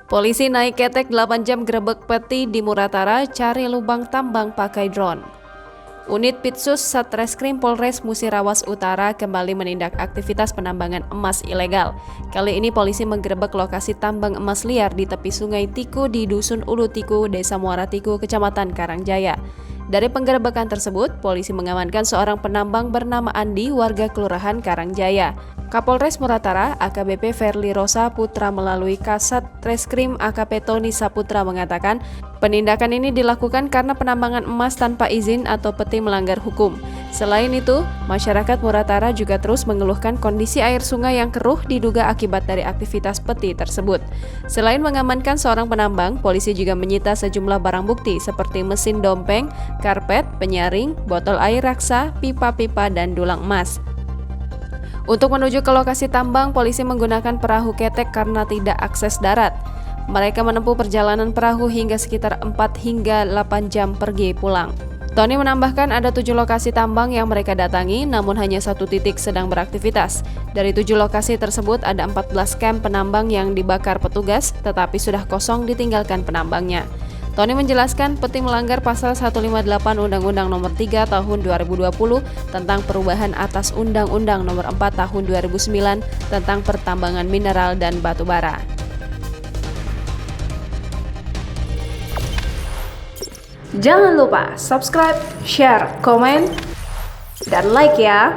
Polisi naik ketek 8 jam grebek peti di Muratara cari lubang tambang pakai drone. Unit Pitsus Satreskrim Polres Musirawas Utara kembali menindak aktivitas penambangan emas ilegal. Kali ini polisi menggerebek lokasi tambang emas liar di tepi Sungai Tiku di Dusun Ulu Tiku, Desa Muara Tiku, Kecamatan Karangjaya. Dari penggerebekan tersebut, polisi mengamankan seorang penambang bernama Andi, warga Kelurahan Karangjaya. Kapolres Muratara, AKBP Verly Rosa Putra melalui Kasat Reskrim AKP Tony Saputra mengatakan, penindakan ini dilakukan karena penambangan emas tanpa izin atau peti melanggar hukum. Selain itu, masyarakat Muratara juga terus mengeluhkan kondisi air sungai yang keruh diduga akibat dari aktivitas peti tersebut. Selain mengamankan seorang penambang, polisi juga menyita sejumlah barang bukti seperti mesin dompeng, karpet, penyaring, botol air raksa, pipa-pipa, dan dulang emas. Untuk menuju ke lokasi tambang, polisi menggunakan perahu ketek karena tidak akses darat. Mereka menempuh perjalanan perahu hingga sekitar 4 hingga 8 jam pergi pulang. Tony menambahkan ada 7 lokasi tambang yang mereka datangi, namun hanya 1 titik sedang beraktivitas. Dari 7 lokasi tersebut ada 14 kamp penambang yang dibakar petugas, tetapi sudah kosong ditinggalkan penambangnya. Tony menjelaskan peti melanggar pasal 158 Undang-Undang Nomor 3 Tahun 2020 tentang perubahan atas Undang-Undang Nomor 4 Tahun 2009 tentang pertambangan mineral dan batu bara. Jangan lupa subscribe, share, komen, dan like ya!